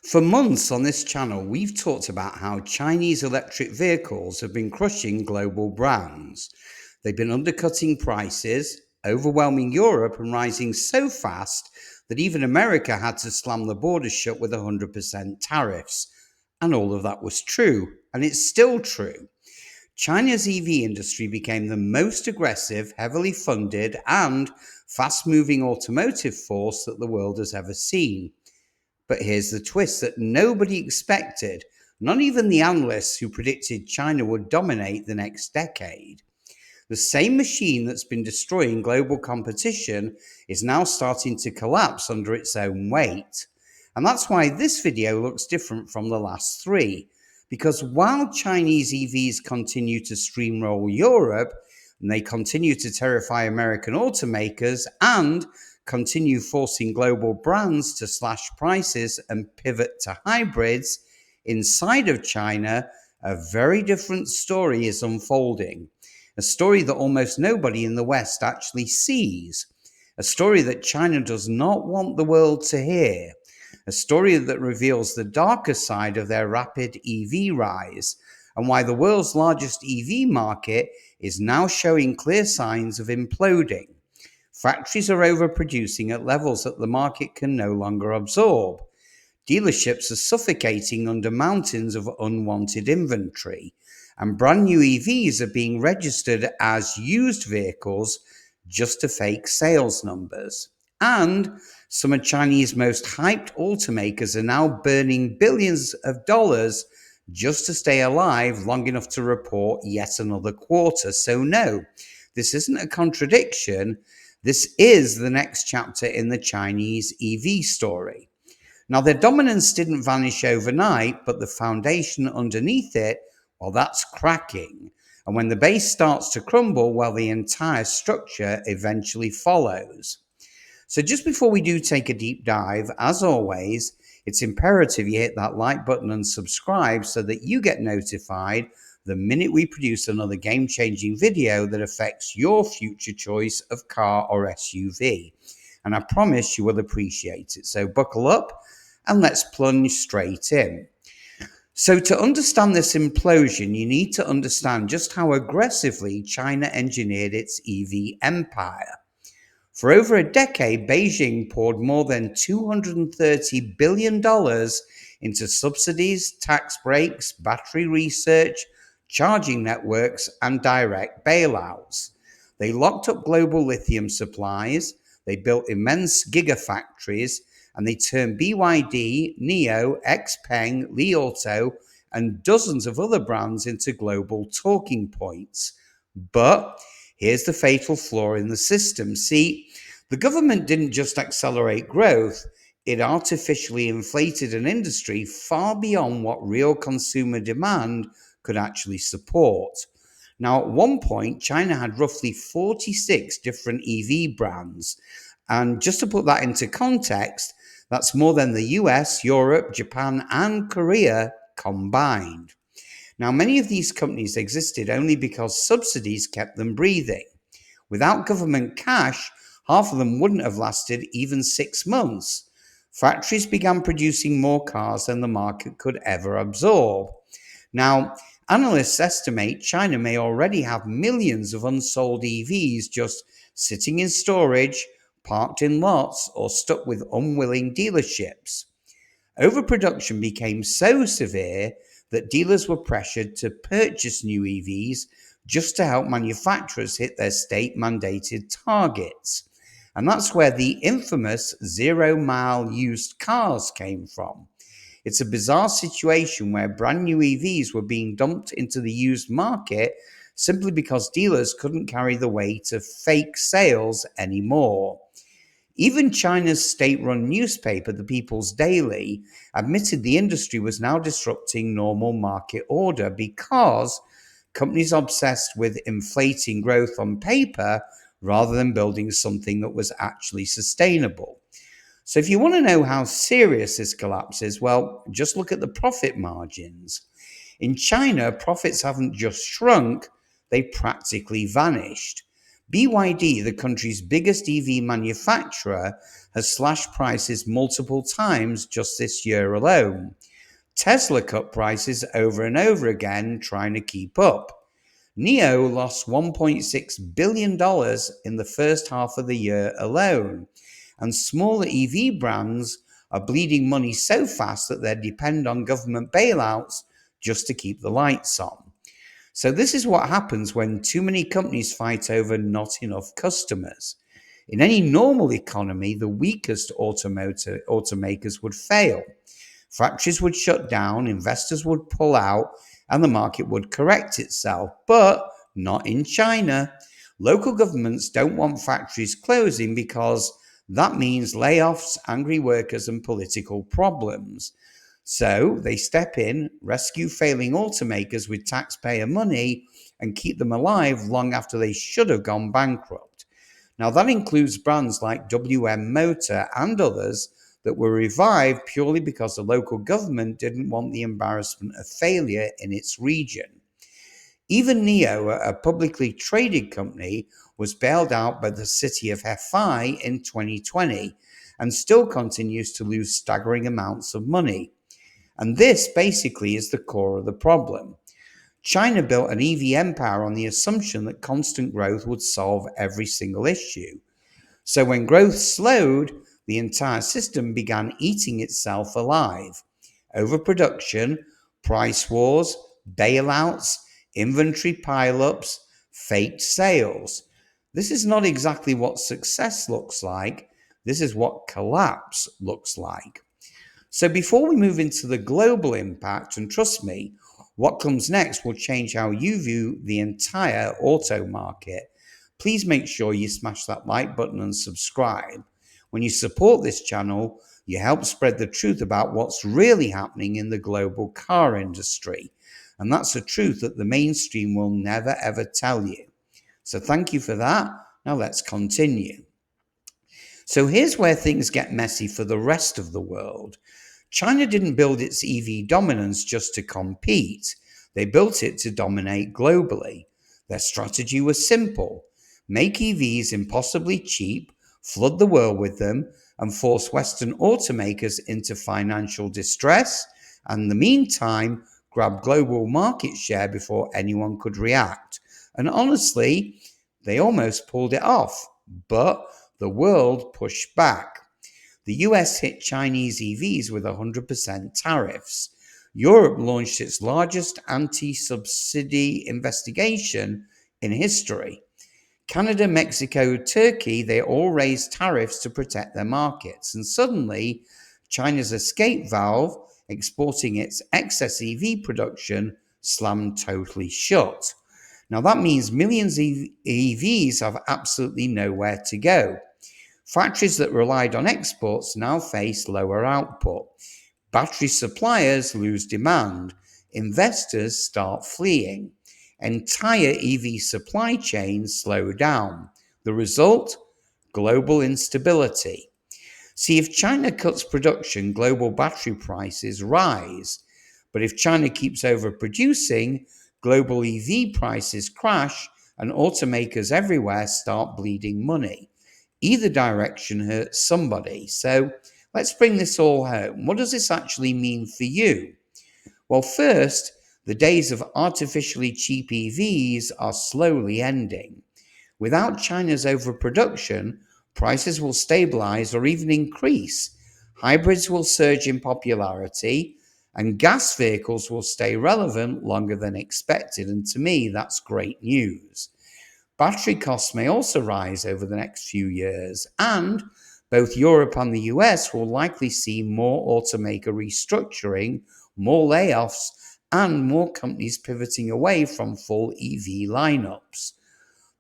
For months on this channel, we've talked about how Chinese electric vehicles have been crushing global brands. They've been undercutting prices, overwhelming Europe, and rising so fast that even America had to slam the borders shut with 100% tariffs. And all of that was true, and it's still true. China's EV industry became the most aggressive, heavily funded, and fast moving automotive force that the world has ever seen. But here's the twist that nobody expected, not even the analysts who predicted China would dominate the next decade. The same machine that's been destroying global competition is now starting to collapse under its own weight. And that's why this video looks different from the last three. Because while Chinese EVs continue to steamroll Europe, and they continue to terrify American automakers and continue forcing global brands to slash prices and pivot to hybrids, inside of China, a very different story is unfolding. A story that almost nobody in the West actually sees. A story that China does not want the world to hear. A story that reveals the darker side of their rapid EV rise and why the world's largest EV market is now showing clear signs of imploding. Factories are overproducing at levels that the market can no longer absorb. Dealerships are suffocating under mountains of unwanted inventory, and brand new EVs are being registered as used vehicles just to fake sales numbers. And some of Chinese most hyped automakers are now burning billions of dollars just to stay alive long enough to report yet another quarter. So no, this isn't a contradiction. This is the next chapter in the Chinese EV story. Now, their dominance didn't vanish overnight, but the foundation underneath it, well, that's cracking. And when the base starts to crumble, well, the entire structure eventually follows. So just before we do take a deep dive, as always, it's imperative you hit that like button and subscribe so that you get notified the minute we produce another game-changing video that affects your future choice of car or SUV. And I promise you will appreciate it. So buckle up and let's plunge straight in. So to understand this implosion, you need to understand just how aggressively China engineered its EV empire. For over a decade, Beijing poured more than $230 billion into subsidies, tax breaks, battery research, charging networks, and direct bailouts. They locked up global lithium supplies, they built immense gigafactories, and they turned BYD, NIO, XPeng, Li Auto, and dozens of other brands into global talking points. But here's the fatal flaw in the system. See, the government didn't just accelerate growth, it artificially inflated an industry far beyond what real consumer demand could actually support. Now, at one point, China had roughly 46 different EV brands. And just to put that into context, that's more than the US, Europe, Japan, and Korea combined. Now, many of these companies existed only because subsidies kept them breathing. Without government cash, half of them wouldn't have lasted even 6 months. Factories began producing more cars than the market could ever absorb. Now, analysts estimate China may already have millions of unsold EVs just sitting in storage, parked in lots, or stuck with unwilling dealerships. Overproduction became so severe that dealers were pressured to purchase new EVs just to help manufacturers hit their state-mandated targets. And that's where the infamous zero-mile used cars came from. It's a bizarre situation where brand new EVs were being dumped into the used market simply because dealers couldn't carry the weight of fake sales anymore. Even China's state-run newspaper, the People's Daily, admitted the industry was now disrupting normal market order because companies obsessed with inflating growth on paper rather than building something that was actually sustainable. So if you want to know how serious this collapse is, well, just look at the profit margins. In China, profits haven't just shrunk, they practically vanished. BYD, the country's biggest EV manufacturer, has slashed prices multiple times just this year alone. Tesla cut prices over and over again, trying to keep up. NIO lost $1.6 billion in the first half of the year alone, and smaller EV brands are bleeding money so fast that they depend on government bailouts just to keep the lights on. So this is what happens when too many companies fight over not enough customers. In any normal economy, the weakest automakers would fail. Factories would shut down, investors would pull out, and the market would correct itself. But not in China. Local governments don't want factories closing because that means layoffs, angry workers, and political problems. So they step in, rescue failing automakers with taxpayer money, and keep them alive long after they should have gone bankrupt. Now, that includes brands like WM Motor and others that were revived purely because the local government didn't want the embarrassment of failure in its region. Even NIO, a publicly traded company, was bailed out by the city of Hefei in 2020 and still continues to lose staggering amounts of money. And this basically is the core of the problem. China built an EV empire on the assumption that constant growth would solve every single issue. So when growth slowed, the entire system began eating itself alive. Overproduction, price wars, bailouts, inventory pileups, faked sales. This is not exactly what success looks like. This is what collapse looks like. So before we move into the global impact, and trust me, what comes next will change how you view the entire auto market, please make sure you smash that like button and subscribe. When you support this channel, you help spread the truth about what's really happening in the global car industry. And that's a truth that the mainstream will never ever tell you. So thank you for that. Now let's continue. So here's where things get messy for the rest of the world. China didn't build its EV dominance just to compete. They built it to dominate globally. Their strategy was simple: make EVs impossibly cheap, flood the world with them, and force Western automakers into financial distress, and in the meantime, grab global market share before anyone could react. And honestly, they almost pulled it off, but the world pushed back. The US hit Chinese EVs with 100% tariffs. Europe launched its largest anti-subsidy investigation in history. Canada, Mexico, Turkey, they all raised tariffs to protect their markets. And suddenly, China's escape valve, exporting its excess EV production, slammed totally shut. Now that means millions of EVs have absolutely nowhere to go. Factories that relied on exports now face lower output. Battery suppliers lose demand. Investors start fleeing. Entire EV supply chains slow down. The result? Global instability. See, if China cuts production, global battery prices rise. But if China keeps overproducing, global EV prices crash and automakers everywhere start bleeding money. Either direction hurts somebody. So let's bring this all home. What does this actually mean for you? Well, first, the days of artificially cheap EVs are slowly ending. Without China's overproduction, prices will stabilize or even increase. Hybrids will surge in popularity, and gas vehicles will stay relevant longer than expected. And to me, that's great news. Battery costs may also rise over the next few years, and both Europe and the US will likely see more automaker restructuring, more layoffs, and more companies pivoting away from full EV lineups.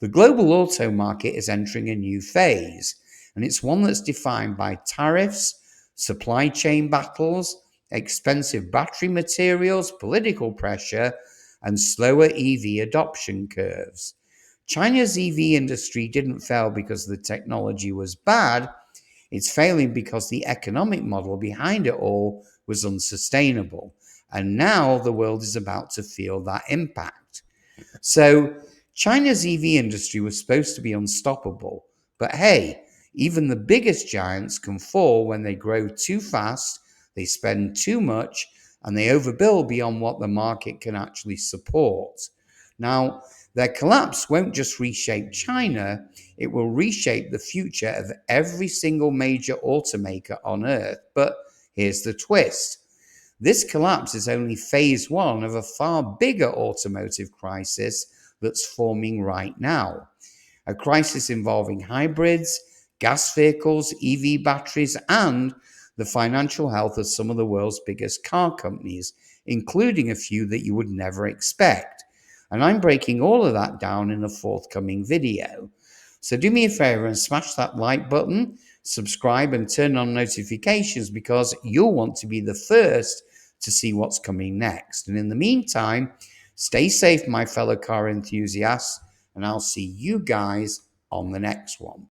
The global auto market is entering a new phase, and it's one that's defined by tariffs, supply chain battles, expensive battery materials, political pressure, and slower EV adoption curves. China's EV industry didn't fail because the technology was bad. It's failing because the economic model behind it all was unsustainable. And now the world is about to feel that impact. So China's EV industry was supposed to be unstoppable, but hey, even the biggest giants can fall when they grow too fast, they spend too much, and they overbuild beyond what the market can actually support. Now, their collapse won't just reshape China, it will reshape the future of every single major automaker on Earth. But here's the twist. This collapse is only phase one of a far bigger automotive crisis that's forming right now. A crisis involving hybrids, gas vehicles, EV batteries, and the financial health of some of the world's biggest car companies, including a few that you would never expect. And I'm breaking all of that down in a forthcoming video. So do me a favor and smash that like button, subscribe, and turn on notifications because you'll want to be the first to see what's coming next. And in the meantime, stay safe, my fellow car enthusiasts, and I'll see you guys on the next one.